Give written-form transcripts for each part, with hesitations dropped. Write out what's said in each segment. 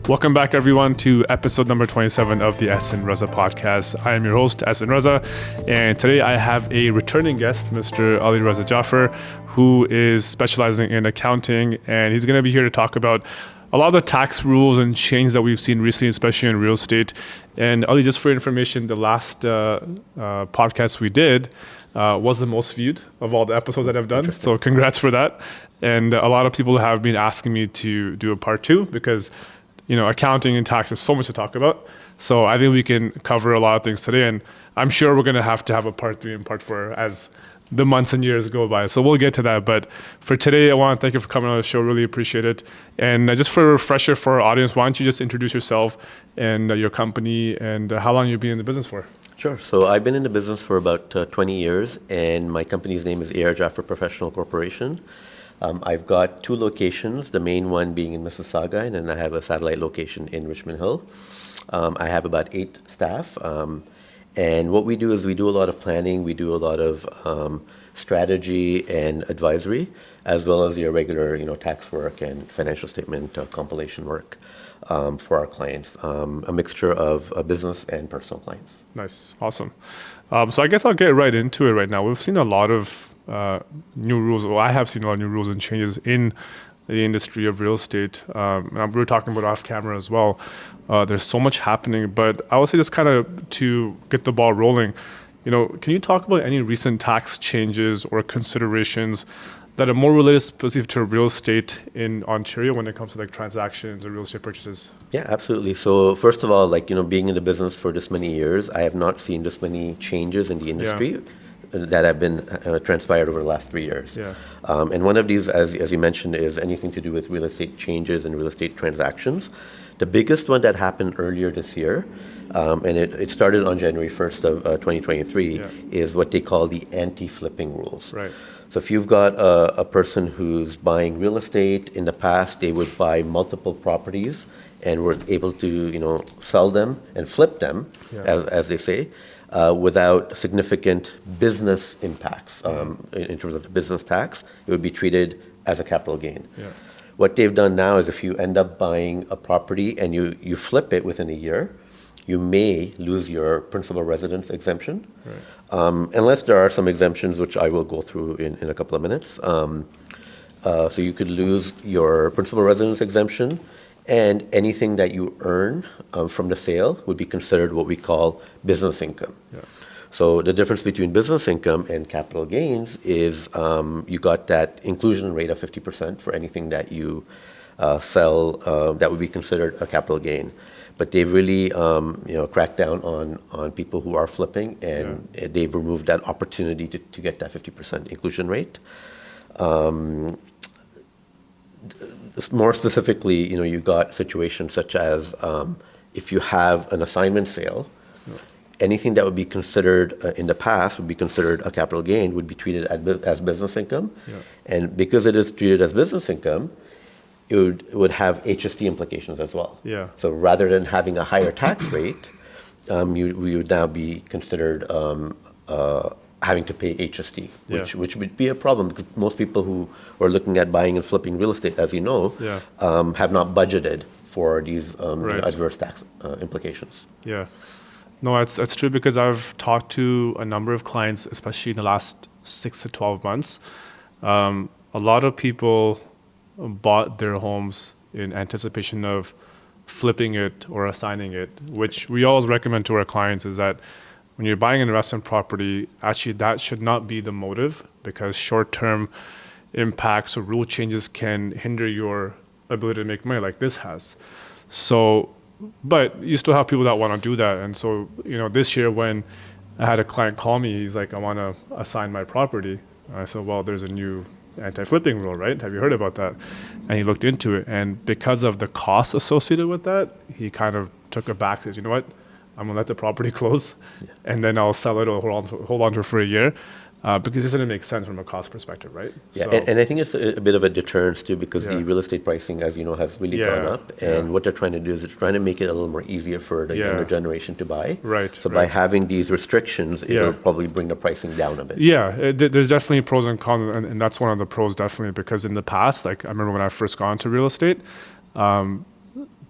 Welcome back, everyone, to episode number 27 of the S and Raza podcast. I am your host, S and Raza, and today I have a returning guest, Mr. Raza Jaffer, who is specializing in accounting, and he's going to be here to talk about a lot of the tax rules and changes that we've seen recently, especially in real estate. And Ali, just for information, the last podcast we did was the most viewed of all the episodes that I've done. So congrats for that. And a lot of people have been asking me to do a part 2 because accounting and tax is so much to talk about. So I think we can cover a lot of things today. And I'm sure we're going to have a part 3 and part 4 as the months and years go by. So we'll get to that. But for today, I want to thank you for coming on the show. Really appreciate it. And just for a refresher for our audience, why don't you just introduce yourself and your company and how long you've been in the business for? Sure. So I've been in the business for about 20 years, and my company's name is Raza Jaffer Professional Corporation. I've got 2 locations, the main one being in Mississauga, and then I have a satellite location in Richmond Hill. I have about 8 staff, and what we do is we do a lot of planning, we do a lot of strategy and advisory, as well as your regular tax work and financial statement compilation work for our clients, a mixture of business and personal clients. Nice. Awesome. So I guess I'll get right into it right now. We've seen a lot of new rules. Well, I have seen a lot of new rules and changes in the industry of real estate. And we were talking about off camera as well. There's so much happening, but I would say just kind of to get the ball rolling, can you talk about any recent tax changes or considerations that are more related specific to real estate in Ontario when it comes to transactions or real estate purchases? Yeah, absolutely. So first of all, being in the business for this many years, I have not seen this many changes in the industry that have been transpired over the last 3 years. Yeah. And one of these, as you mentioned, is anything to do with real estate changes and real estate transactions. The biggest one that happened earlier this year, and it started on January 1st of 2023, is what they call the anti-flipping rules. Right. So if you've got a person who's buying real estate, in the past they would buy multiple properties and were able to sell them and flip them, as they say, without significant business impacts in terms of the business tax. It would be treated as a capital gain. Yeah. What they've done now is if you end up buying a property and you flip it within a year, you may lose your principal residence exemption. Right. Unless there are some exemptions, which I will go through in a couple of minutes. So you could lose your principal residence exemption, and anything that you earn from the sale would be considered what we call business income. Yeah. So the difference between business income and capital gains is you got that inclusion rate of 50% for anything that you sell that would be considered a capital gain. But they've really cracked down on people who are flipping, and they've removed that opportunity to get that 50% inclusion rate. More specifically, you got situations such as if you have an assignment sale, anything that would be considered in the past would be considered a capital gain would be treated as business income. Yeah. And because it is treated as business income, it would have HST implications as well. Yeah. So rather than having a higher tax rate, we would now be considered having to pay HST, which would be a problem because most people who are looking at buying and flipping real estate, as you know, have not budgeted for these adverse tax implications. Yeah. No, that's true because I've talked to a number of clients, especially in the last 6 to 12 months. A lot of people bought their homes in anticipation of flipping it or assigning it, which we always recommend to our clients is that when you're buying an investment property, actually that should not be the motive because short-term impacts or rule changes can hinder your ability to make money like this has. So, but you still have people that want to do that. And so, this year when I had a client call me, he's like, I want to assign my property. I said, well, there's a new anti-flipping rule, right? Have you heard about that? And he looked into it. And because of the costs associated with that, he kind of took it back and says, you know what? I'm going to let the property close and then I'll sell it or hold on to it for a year. Because this doesn't make sense from a cost perspective, right? Yeah, so, and I think it's a bit of a deterrence too, because the real estate pricing, as you know, has really gone up. And what they're trying to do is they're trying to make it a little more easier for the younger generation to buy. Right. So by having these restrictions, it'll probably bring the pricing down a bit. Yeah, there's definitely pros and cons, and that's one of the pros definitely, because in the past, like I remember when I first got into real estate,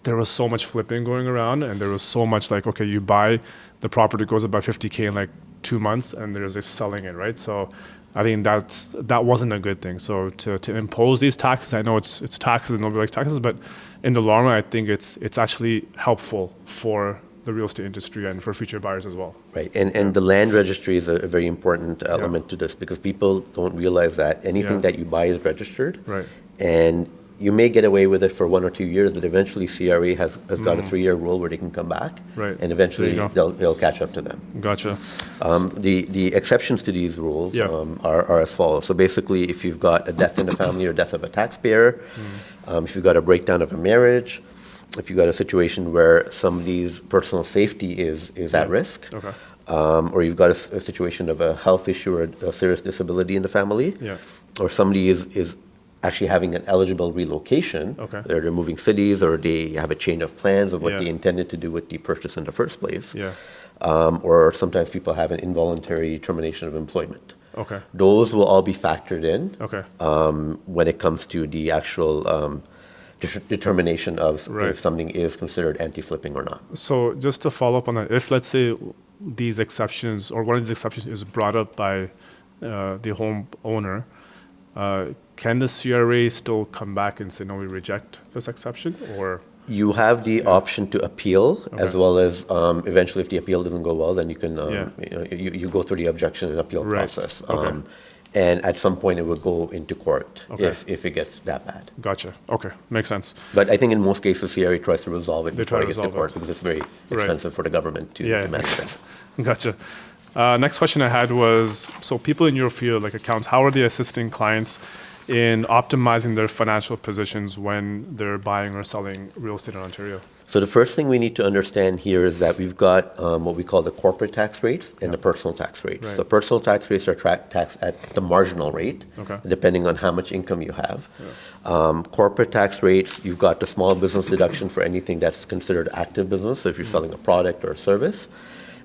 there was so much flipping going around, and there was so much like, okay, you buy the property, goes about 50K in like 2 months, and there's this selling it, right? So I think that wasn't a good thing. So to impose these taxes, I know it's taxes and nobody likes taxes, but in the long run, I think it's actually helpful for the real estate industry and for future buyers as well. Right, and the land registry is a very important element to this, because people don't realize that anything that you buy is registered. Right. And you may get away with it for 1 or 2 years, but eventually CRA has got a 3-year rule where they can come back, Right. and eventually There you go. they'll catch up to them. Gotcha. The exceptions to these rules are as follows. So basically, if you've got a death in the family or death of a taxpayer, if you've got a breakdown of a marriage, if you've got a situation where somebody's personal safety is at risk, Okay. or you've got a situation of a health issue or a serious disability in the family, Yeah. or somebody is actually having an eligible relocation, Okay. they're moving cities, or they have a change of plans of what Yeah. they intended to do with the purchase in the first place, Yeah. or sometimes people have an involuntary termination of employment. Okay. Those will all be factored in Okay. when it comes to the actual determination of Right. if something is considered anti-flipping or not. So just to follow up on that, if let's say these exceptions or one of these exceptions is brought up by the homeowner, can the CRA still come back and say, no, we reject this exception? Or You have the option to appeal, as Okay. well as eventually, if the appeal doesn't go well, then you can Yeah. you go through the objection and appeal Right. process. Okay. And at some point, it would go into court Okay. if it gets that bad. Gotcha. Okay, makes sense. But I think in most cases, CRA tries to resolve it They before try it to gets to resolve court, it. because it's very Right. expensive for the government to Yeah, it manage makes that. sense. Gotcha. Next question I had was, so people in your field, like accounts, how are they assisting clients in optimizing their financial positions when they're buying or selling real estate in Ontario? So the first thing we need to understand here is that we've got what we call the corporate tax rates and the personal tax rates. Right. So personal tax rates are taxed at the marginal rate, Okay. depending on how much income you have. Corporate tax rates, you've got the small business deduction for anything that's considered active business, so if you're selling a product or a service.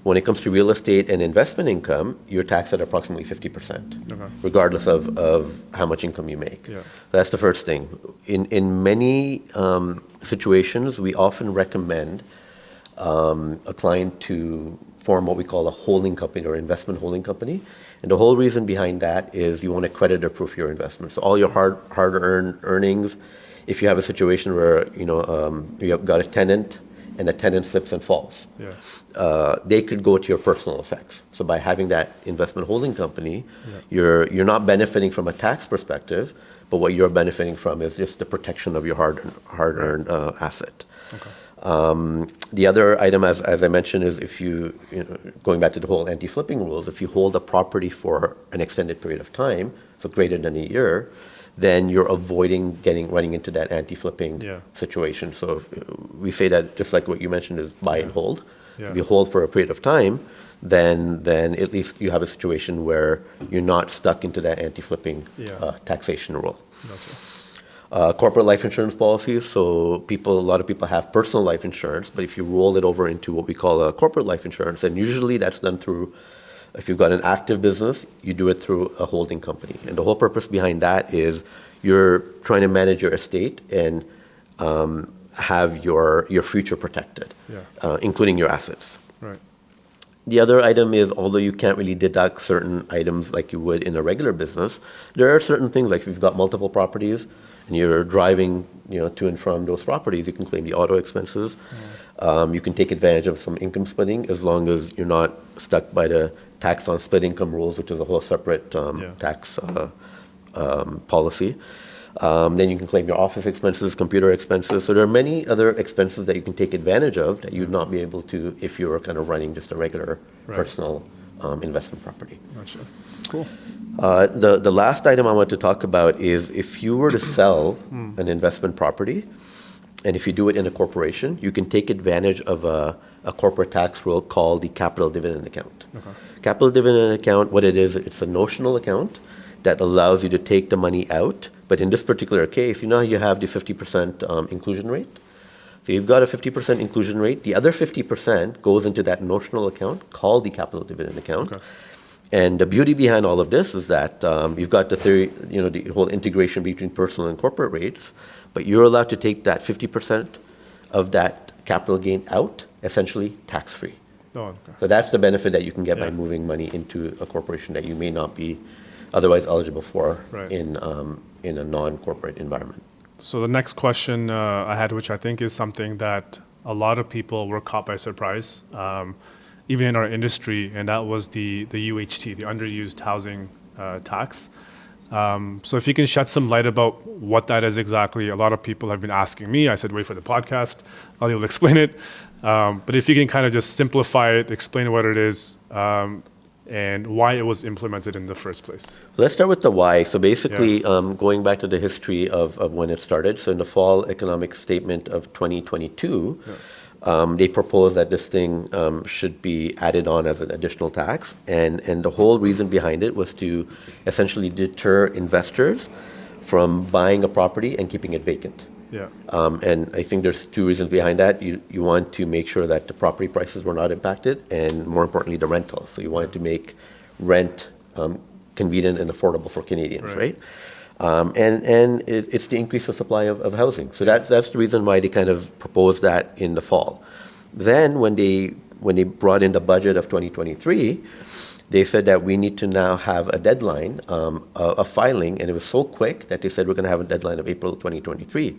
When it comes to real estate and investment income, you're taxed at approximately 50%, Okay. regardless of how much income you make. Yeah. That's the first thing. In many situations, we often recommend a client to form what we call a holding company or investment holding company. And the whole reason behind that is you want to credit or proof your investment. So all your hard-earned earnings, if you have a situation where you have got a tenant and the tenant slips and falls, Yeah. they could go to your personal effects. So by having that investment holding company, you're not benefiting from a tax perspective, but what you're benefiting from is just the protection of your hard-earned asset. Okay. The other item, as I mentioned, is if going back to the whole anti-flipping rules, if you hold a property for an extended period of time, so greater than a year, then you're avoiding running into that anti-flipping Yeah. situation. So if we say that, just like what you mentioned, is buy and hold. Yeah. If you hold for a period of time, then at least you have a situation where you're not stuck into that anti-flipping taxation rule. Gotcha. Corporate life insurance policies. So a lot of people have personal life insurance, but if you roll it over into what we call a corporate life insurance, then usually that's done through, if you've got an active business, you do it through a holding company. And the whole purpose behind that is you're trying to manage your estate and have your future protected, including your assets. Right. The other item is, although you can't really deduct certain items like you would in a regular business, there are certain things, like if you've got multiple properties and you're driving to and from those properties, you can claim the auto expenses. You can take advantage of some income splitting, as long as you're not stuck by the tax on split income rules, which is a whole separate tax policy. Then you can claim your office expenses, computer expenses. So there are many other expenses that you can take advantage of that you'd not be able to if you were kind of running just a regular personal investment property. Gotcha. Cool. The last item I want to talk about is, if you were to sell an investment property, and if you do it in a corporation, you can take advantage of a corporate tax rule called the capital dividend account. Okay. Capital dividend account, what it is, it's a notional account that allows you to take the money out. But in this particular case, you have the 50% inclusion rate. So you've got a 50% inclusion rate. The other 50% goes into that notional account called the capital dividend account. Okay. And the beauty behind all of this is that you've got the theory, the whole integration between personal and corporate rates, but you're allowed to take that 50% of that capital gain out, essentially tax-free. Oh, okay. So that's the benefit that you can get by Yeah. moving money into a corporation that you may not be otherwise eligible for Right. in a non-corporate environment. So the next question I had, which I think is something that a lot of people were caught by surprise, even in our industry, and that was the UHT, the underused housing tax. So if you can shed some light about what that is exactly. A lot of people have been asking me. I said, wait for the podcast. I'll be able to explain it. But if you can kind of just simplify it, explain what it is, and why it was implemented in the first place. Let's start with the why. So basically, going back to the history of when it started. So in the fall economic statement of 2022, they proposed that this thing should be added on as an additional tax. And the whole reason behind it was to essentially deter investors from buying a property and keeping it vacant. Yeah. And I think there's two reasons behind that. You want to make sure that the property prices were not impacted, and more importantly, the rental. So you wanted to make rent convenient and affordable for Canadians, right? And it's the increase of supply of housing. So that's the reason why they kind of proposed that in the fall. Then when they brought in the budget of 2023, they said that we need to now have a deadline of filing, and it was so quick that they said we're going to have a deadline of April 2023. Yeah.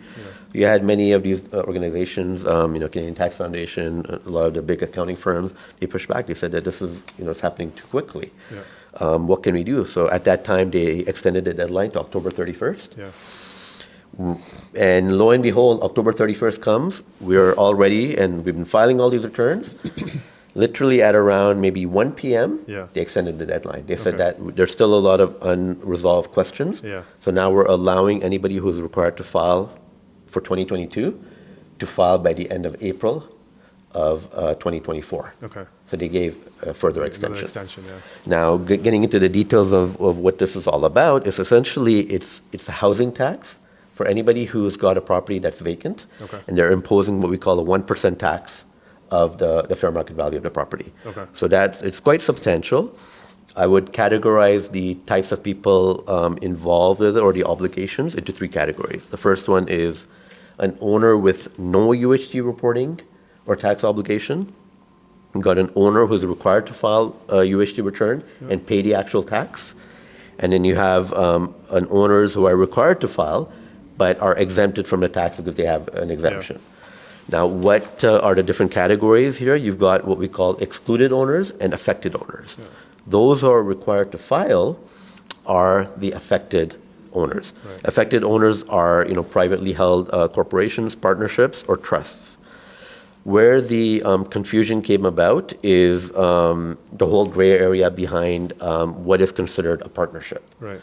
You had many of these organizations, Canadian Tax Foundation, a lot of the big accounting firms, they pushed back. They said that this is, it's happening too quickly. Yeah. What can we do? So at that time, they extended the deadline to October 31st. Yeah. And lo and behold, October 31st comes, we're all ready, and we've been filing all these returns. Literally at around maybe 1 p.m., they extended the deadline. They said that there's still a lot of unresolved questions. Yeah. So now we're allowing anybody who's required to file for 2022 to file by the end of April of 2024. Okay. So they gave a further extension. Yeah. Now, getting into the details of what this is all about, is essentially it's a housing tax for anybody who's got a property that's vacant, and they're imposing what we call a 1% tax of the fair market value of the property. Okay. So it's quite substantial. I would categorize the types of people involved with it, or the obligations, into three categories. The first one is an owner with no UHT reporting or tax obligation. You've got an owner who's required to file a UHT return and pay the actual tax. And then you have an owners who are required to file but are exempted from the tax because they have an exemption. Yeah. Now, what are the different categories here? You've got what we call excluded owners and affected owners. Yeah. Those who are required to file are the affected owners. Right. Affected owners are, privately held corporations, partnerships, or trusts. Where the confusion came about is the whole gray area behind what is considered a partnership. Right.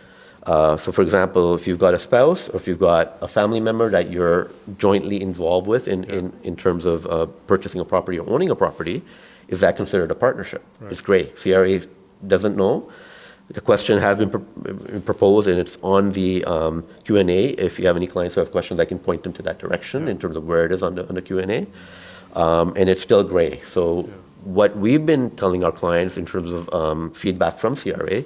So, for example, if you've got a spouse or if you've got a family member that you're jointly involved with in terms of purchasing a property or owning a property, is that considered a partnership? Right. It's gray. CRA doesn't know. The question has been proposed, and it's on the Q&A. If you have any clients who have questions, I can point them to that direction in terms of where it is on the Q&A. And it's still gray. So what we've been telling our clients in terms of feedback from CRA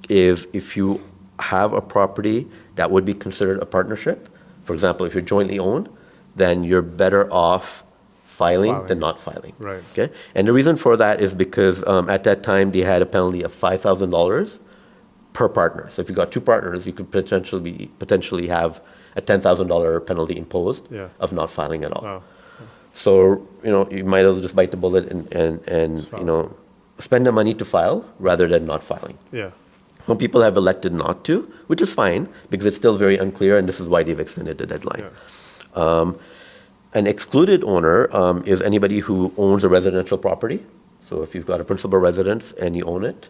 is if you have a property that would be considered a partnership, for example, if you're jointly owned, then you're better off filing than not filing. Right. Okay. And the reason for that is because at that time they had a penalty of $5,000 per partner. So if you got two partners, you could potentially have a $10,000 penalty imposed of not filing at all. Wow. So you might as well just bite the bullet and spend the money to file rather than not filing. Yeah. Some people have elected not to, which is fine because it's still very unclear, and this is why they've extended the deadline. Yeah. An excluded owner is anybody who owns a residential property. So if you've got a principal residence and you own it,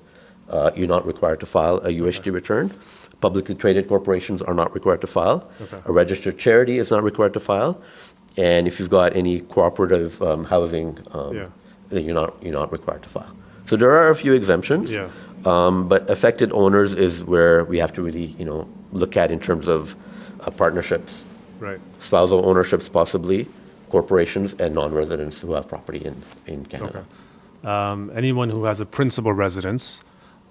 you're not required to file a UHT return. Publicly traded corporations are not required to file. Okay. A registered charity is not required to file. And if you've got any cooperative housing, then you're not required to file. So there are a few exemptions. Yeah. But affected owners is where we have to really, look at in terms of partnerships, right? Spousal ownerships, possibly corporations and non-residents who have property in Canada. Okay. Anyone who has a principal residence,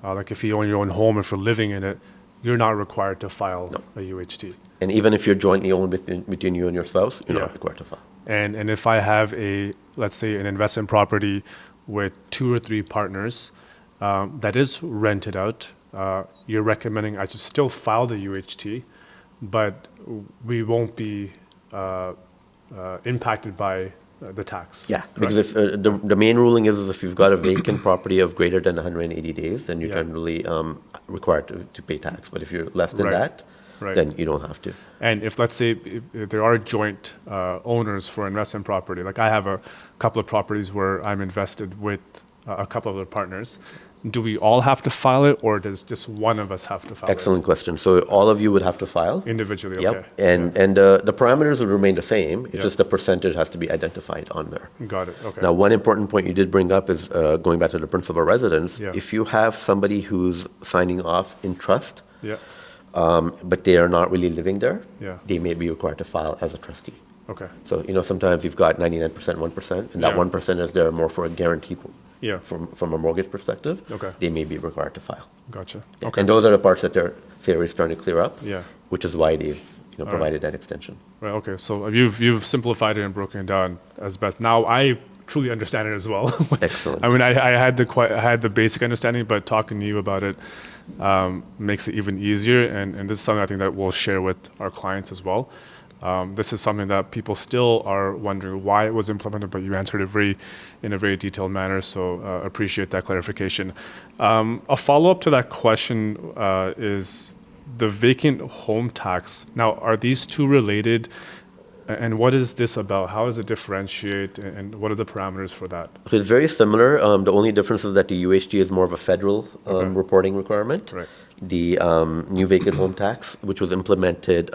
like if you own your own home, if you're living in it, you're not required to file a UHT. And even if you're jointly owned between you and your spouse, you're not required to file. And if I have let's say an investment property with 2 or 3 partners that is rented out, you're recommending I should still file the UHT, but we won't be impacted by the tax. Yeah, correct? because if the main ruling is if you've got a vacant property of greater than 180 days, then you're generally required to pay tax. But if you're less than that, then you don't have to. And if, let's say, if there are joint owners for investment property, like I have a couple of properties where I'm invested with a couple of other partners, do we all have to file it, or does just one of us have to file Excellent question. So all of you would have to file. Individually, Yep. okay. And the parameters would remain the same. It's just the percentage has to be identified on there. Got it, okay. Now, one important point you did bring up is going back to the principal residence. Yeah. If you have somebody who's signing off in trust, Yeah, but they are not really living there, they may be required to file as a trustee. Okay. So, sometimes you've got 99%, 1%, and that 1% is there more for a guaranteed from a mortgage perspective. Okay. They may be required to file. Gotcha. Okay. And those are the parts that their theory is trying to clear up, Yeah. which is why they've provided that extension. Right. Okay. So you've simplified it and broken it down as best. Now I truly understand it as well. Excellent. I mean, I had the basic understanding, but talking to you about it makes it even easier. And this is something I think that we'll share with our clients as well. This is something that people still are wondering why it was implemented, but you answered it in a very detailed manner. So appreciate that clarification. A follow-up to that question is the vacant home tax. Now, are these two related? And what is this about? How does it differentiate? And what are the parameters for that? So it's very similar. The only difference is that the UHT is more of a federal reporting requirement. Right. The new vacant home tax, which was implemented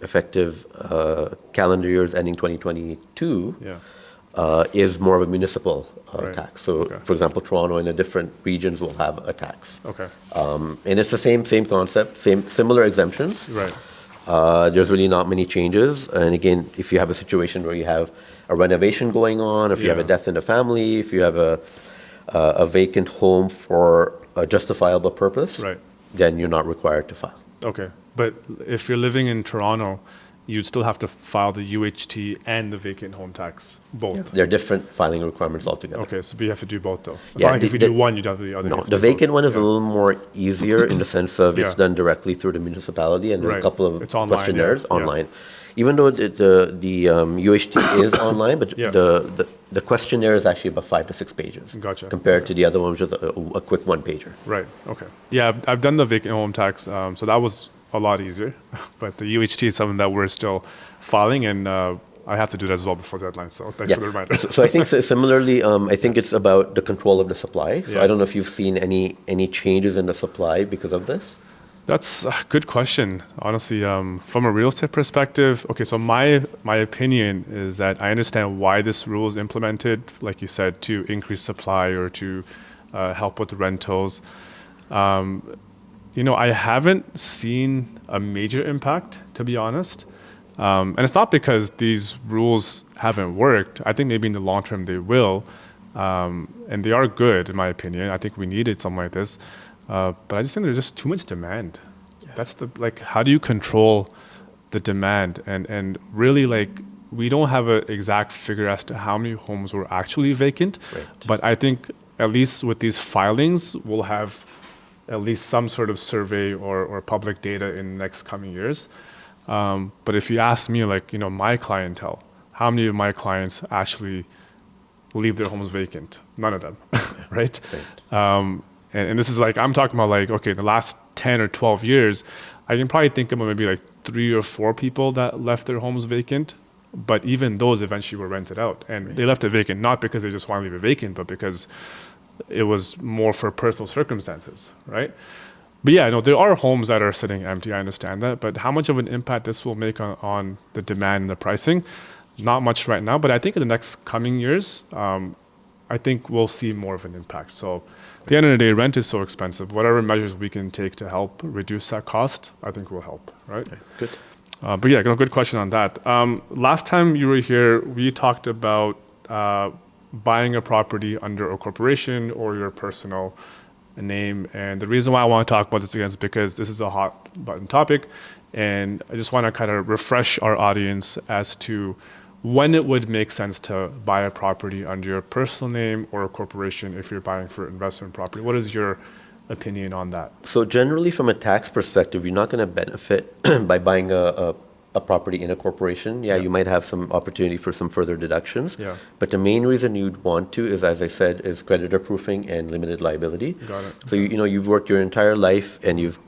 effective calendar years ending 2022, is more of a municipal tax. So, for example, Toronto and the different regions will have a tax. Okay. And it's the same concept, similar exemptions. Right. There's really not many changes. And again, if you have a situation where you have a renovation going on, if you have a death in the family, if you have a vacant home for a justifiable purpose, then you're not required to file. Okay. But if you're living in Toronto, you'd still have to file the UHT and the vacant home tax, both. Yeah. They're different filing requirements altogether. Okay, so you have to do both though. It's not like if you do one, you'd have to do the other. No, the vacant one is a little more easier in the sense of it's done directly through the municipality and a couple of questionnaires online. Even though the UHT is online, but the questionnaire is actually about 5 to 6 pages. Gotcha. Compared to the other one, which is a quick one-pager. Right. Okay. Yeah, I've done the vacant home tax, so that was a lot easier. But the UHT is something that we're still filing, and I have to do that as well before the deadline. So thanks for the reminder. So I think similarly, I think it's about the control of the supply. So I don't know if you've seen any changes in the supply because of this. That's a good question, honestly. From a real estate perspective, okay, so my opinion is that I understand why this rule is implemented, like you said, to increase supply or to help with the rentals. I haven't seen a major impact, to be honest. And it's not because these rules haven't worked. I think maybe in the long term they will. And they are good, in my opinion. I think we needed something like this. But I just think there's just too much demand. That's how do you control the demand? And really, we don't have an exact figure as to how many homes were actually vacant. Right. But I think at least with these filings, we'll have at least some sort of survey or public data in the next coming years. But if you ask me, my clientele, how many of my clients actually leave their homes vacant? None of them, right? And this is I'm talking about okay, the last 10 or 12 years, I can probably think of maybe 3 or 4 people that left their homes vacant, but even those eventually were rented out. And they left it vacant, not because they just want to leave it vacant, but because it was more for personal circumstances, right? But there are homes that are sitting empty, I understand that, but how much of an impact this will make on the demand and the pricing? Not much right now, but I think in the next coming years, I think we'll see more of an impact. So at the end of the day, rent is so expensive. Whatever measures we can take to help reduce that cost, I think will help, right? Okay, good. But good question on that. Last time you were here, we talked about buying a property under a corporation or your personal name. And the reason why I want to talk about this again is because this is a hot button topic. And I just want to kind of refresh our audience as to when it would make sense to buy a property under your personal name or a corporation if you're buying for investment property. What is your opinion on that? So generally, from a tax perspective, you're not going to benefit by buying a property in a corporation. Yeah, you might have some opportunity for some further deductions. Yeah. But the main reason you'd want to is, as I said, is creditor proofing and limited liability. Got it. So you've worked your entire life and you've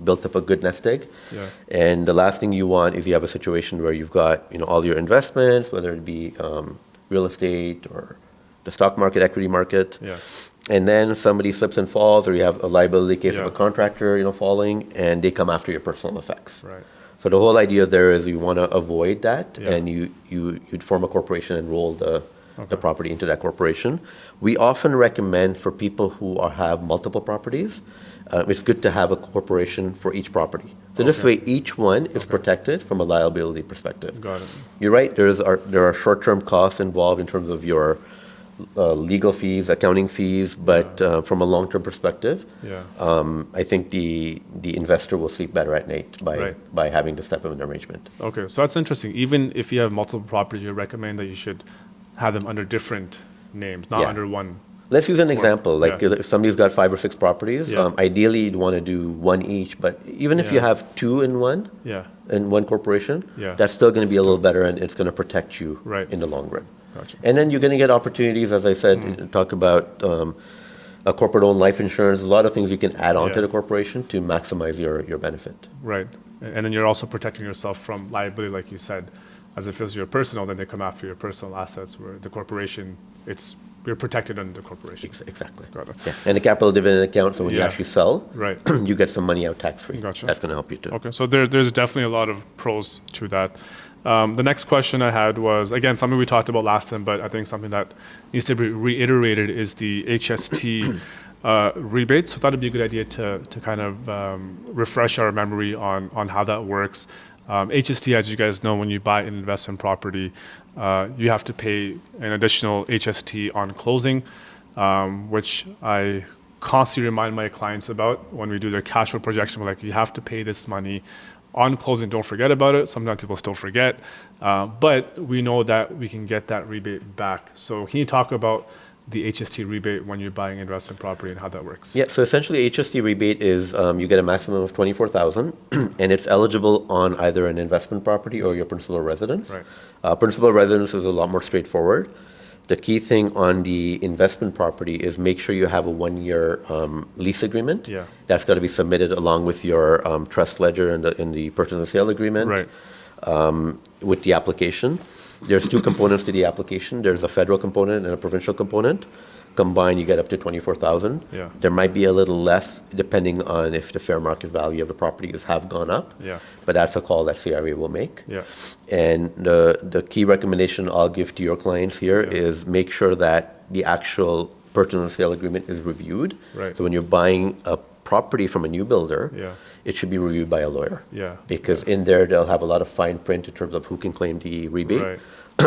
built up a good nest egg. Yeah. And the last thing you want is you have a situation where you've got all your investments, whether it be real estate or the stock market, equity market. Yeah. And then somebody slips and falls, or you have a liability case of Yeah. a contractor, falling, and they come after your personal effects. Right. So the whole idea there is you want to avoid that, Yeah. and you'd form a corporation and roll the Okay. property into that corporation. We often recommend for people who have multiple properties, it's good to have a corporation for each property. So this Okay. way, each one is protected from a liability perspective. Got it. You're right. There are short-term costs involved in terms of your legal fees, accounting fees, but from a long-term perspective, Yeah. I think the investor will sleep better at night by having this type of an arrangement. Okay, so that's interesting. Even if you have multiple properties, you recommend that you should have them under different names, not Yeah. under one. Let's use an example. Like Yeah. if somebody's got 5 or 6 properties, Yeah. ideally you'd want to do one each. But even if you Yeah. have 2 in one corporation, Yeah. that's still going to be a little better, and it's going to protect you Right. in the long run. Gotcha. And then you're going to get opportunities, as I said, talk about a corporate-owned life insurance, a lot of things you can add on Yeah. to the corporation to maximize your benefit. Right. And then you're also protecting yourself from liability, like you said. As if it's your personal, then they come after your personal assets, where the corporation, you're protected under the corporation. Exactly. Got it. Yeah. And a capital dividend account, so when you Yeah. actually sell, Right. you get some money out tax-free. Gotcha. That's going to help you too. Okay, so there's definitely a lot of pros to that. The next question I had was, again, something we talked about last time, but I think something that needs to be reiterated is the HST rebate. So I thought it'd be a good idea to kind of refresh our memory on how that works. HST, as you guys know, when you buy an investment property, you have to pay an additional HST on closing, which I constantly remind my clients about when we do their cash flow projection. We're like, you have to pay this money on closing. Don't forget about it. Sometimes people still forget, but we know that we can get that rebate back. So can you talk about the HST rebate when you're buying investment property and how that works? Yeah, so essentially HST rebate is you get a maximum of $24,000 and it's eligible on either an investment property or your principal residence. Right. Principal residence is a lot more straightforward. The key thing on the investment property is make sure you have a 1-year lease agreement. Yeah. That's got to be submitted along with your trust ledger in the purchase and sale agreement. Right. With the application. There's 2 components to the application. There's a federal component and a provincial component. Combined, you get up to $24,000. Yeah. There might be a little less depending on if the fair market value of the properties have gone up. Yeah. But that's a call that CRA will make. Yeah. And the key recommendation I'll give to your clients here is make sure that the actual purchase and sale agreement is reviewed. Right. So when you're buying a property from a new builder, Yeah. it should be reviewed by a lawyer. Yeah. Because in there, they'll have a lot of fine print in terms of who can claim the rebate. Right.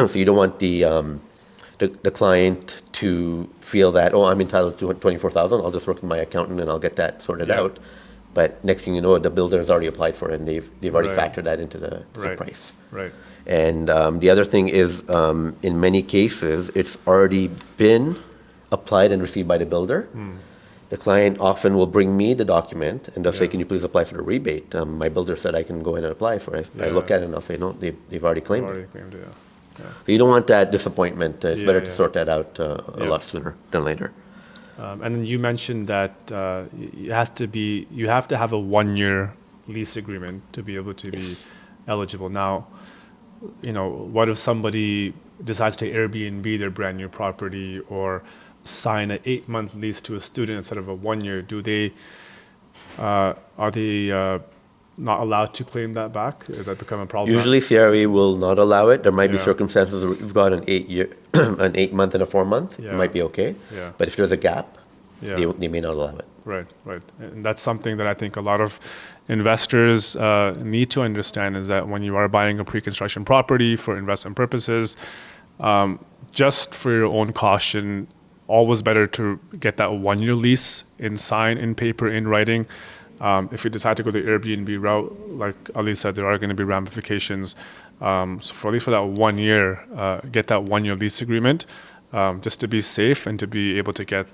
So you don't want the client to feel that, oh, I'm entitled to $24,000. I'll just work with my accountant and I'll get that sorted Yeah. out. But next thing you know, the builder has already applied for it and they've already Right. factored that into the Right. price. Right. And the other thing is, in many cases, it's already been applied and received by the builder. The client often will bring me the document and they'll say, Yeah. can you please apply for the rebate? My builder said I can go ahead and apply for it. I Yeah. look at it and I'll say, no, they've already claimed it. Already claimed it, yeah. So you don't want that disappointment. It's Yeah, better to yeah. sort that out a Yeah. lot sooner than later. And then you mentioned that you have to have a 1-year lease agreement to be able to be eligible. Now, what if somebody decides to Airbnb their brand new property or sign an 8-month lease to a student instead of a 1-year? Are they not allowed to claim that back? Does that become a problem? Usually CRA will not allow it. There might be Yeah. circumstances where you've got an 8-year, an 8-month and a 4-month. Yeah. It might be okay. Yeah. But if there's a gap, Yeah. they may not allow it. Right, right. And that's something that I think a lot of investors need to understand, is that when you are buying a pre-construction property for investment purposes, just for your own caution, always better to get that 1-year lease in paper, in writing. If you decide to go the Airbnb route, like Ali said, there are going to be ramifications. So for at least for that 1 year, get that 1 year lease agreement, just to be safe and to be able to get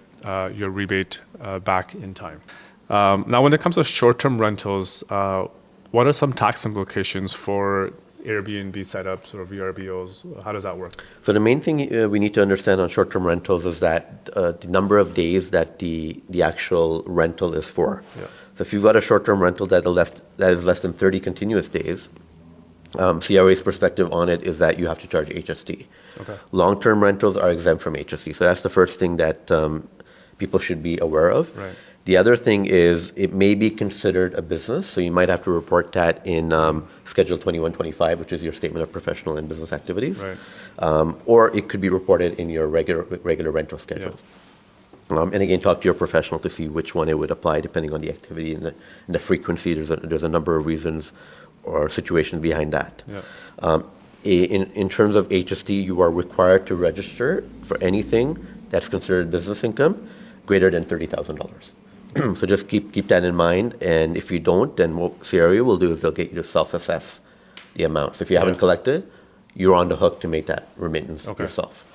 your rebate back in time. Now, when it comes to short-term rentals, what are some tax implications for Airbnb setups or VRBOs? How does that work? So the main thing we need to understand on short-term rentals is that the number of days that the actual rental is for. Yeah. So if you've got a short-term rental that is less than 30 continuous days, CRA's perspective on it is that you have to charge HST. Okay. Long-term rentals are exempt from HST. So that's the first thing that people should be aware of. Right. The other thing is it may be considered a business, so you might have to report that in Schedule 2125, which is your statement of professional and business activities. Right. Or it could be reported in your regular rental schedule. Yeah. And again, talk to your professional to see which one it would apply depending on the activity and the frequency. There's a number of reasons or situations behind that. Yeah. In terms of HST, you are required to register for anything that's considered business income greater than $30,000. So just keep that in mind, and if you don't, then what CRA will do is they'll get you to self-assess the amount. So if you haven't collected, you're on the hook to make that remittance yourself.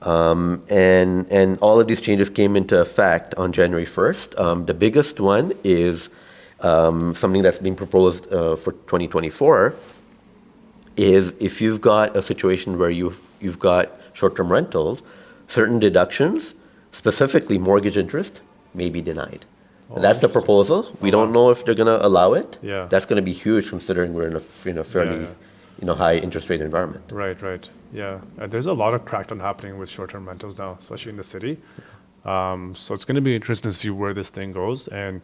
Yeah. And all of these changes came into effect on January 1st. The biggest one is something that's being proposed for 2024 is if you've got a situation where you've got short-term rentals, certain deductions, specifically mortgage interest, may be denied. Oh, that's the proposal. We don't know if they're going to allow it. Yeah. That's going to be huge considering we're in a fairly high interest rate environment. Right. Yeah. There's a lot of crackdown happening with short-term rentals now, especially in the city. So it's going to be interesting to see where this thing goes. And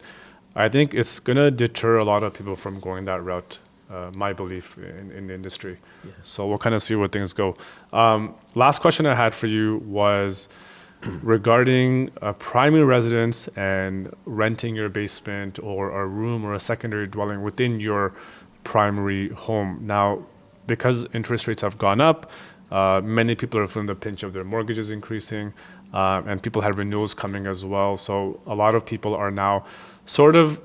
I think it's going to deter a lot of people from going that route, my belief in the industry. Yeah. So we'll kind of see where things go. Last question I had for you was regarding a primary residence and renting your basement or a room or a secondary dwelling within your primary home. Now, because interest rates have gone up, many people are feeling the pinch of their mortgages increasing, and people have renewals coming as well. So a lot of people are now sort of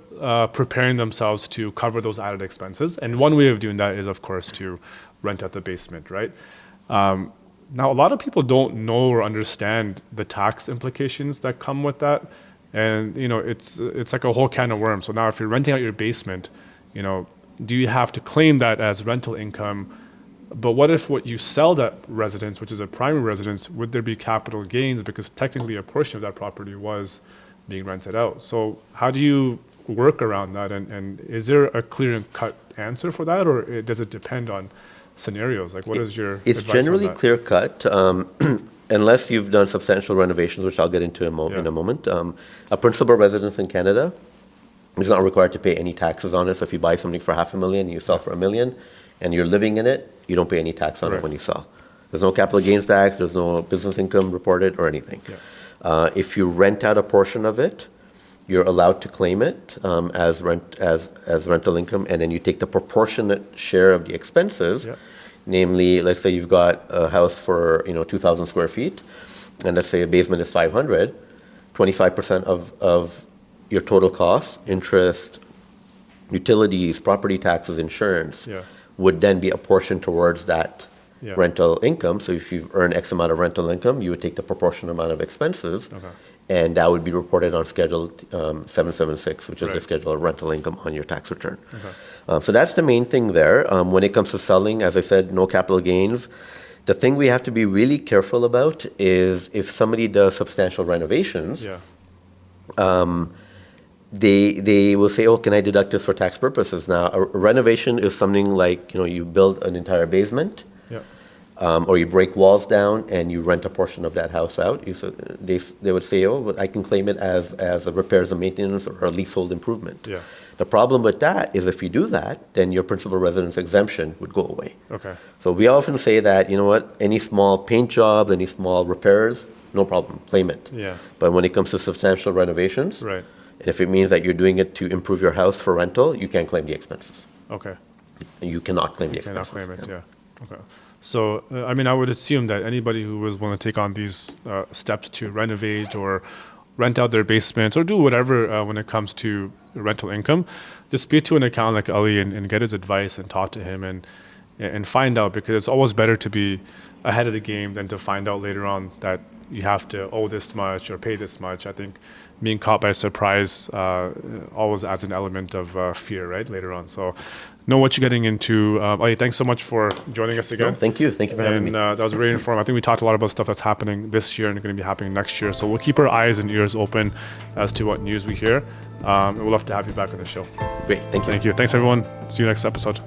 preparing themselves to cover those added expenses. And one way of doing that is, of course, to rent out the basement, right? Now, a lot of people don't know or understand the tax implications that come with that. And, it's like a whole can of worms. So now if you're renting out your basement, do you have to claim that as rental income? But what if what you sell that residence, which is a primary residence, would there be capital gains? Because technically a portion of that property was being rented out. So how do you work around that? And is there a clear and cut answer for that? Or does it depend on scenarios? Like, what is your It's advice generally on that? clear cut, unless you've done substantial renovations, which I'll get into in a moment. A principal residence in Canada is not required to pay any taxes on it. So if you buy something for $500,000 and you sell for $1 million and you're living in it, you don't pay any tax on it when you sell. There's no capital gains tax, there's no business income reported or anything. Yeah. If you rent out a portion of it, you're allowed to claim it as rental income, and then you take the proportionate share of the expenses. Yeah. Namely, let's say you've got a house for 2,000 square feet, and let's say a basement is 500. 25% of your total cost, interest, utilities, property taxes, insurance, would then be apportioned towards that rental income. So if you've earned X amount of rental income, you would take the proportional amount of expenses. Okay. And that would be reported on Schedule 776, which is the schedule of rental income on your tax return. Okay. So that's the main thing there. When it comes to selling, as I said, no capital gains. The thing we have to be really careful about is if somebody does substantial renovations, they will say, oh, can I deduct this for tax purposes? Now, a renovation is something like, you build an entire basement, or you break walls down and you rent a portion of that house out. They would say, oh, but I can claim it as a repairs and maintenance or a leasehold improvement. Yeah. The problem with that is if you do that, then your principal residence exemption would go away. Okay. So we often say that, any small paint job, any small repairs, no problem, claim it. Yeah. But when it comes to substantial renovations, and if it means that you're doing it to improve your house for rental, you can't claim the expenses. Okay. You cannot claim the expenses. You cannot claim it, Okay. So, I would assume that anybody who was willing to take on these steps to renovate or rent out their basements or do whatever when it comes to rental income, just speak to an accountant like Ali and get his advice and talk to him. And and find out, because it's always better to be ahead of the game than to find out later on that you have to owe this much or pay this much. I think being caught by surprise always adds an element of fear, right, later on. So know what you're getting into. Ali, thanks so much for joining us again. No, thank you. Thank you for having me. That was very informative. I think we talked a lot about stuff that's happening this year and going to be happening next year. So we'll keep our eyes and ears open as to what news we hear. And we'll love to have you back on the show. Great. Thank you. Thank you. Thanks, everyone. See you next episode.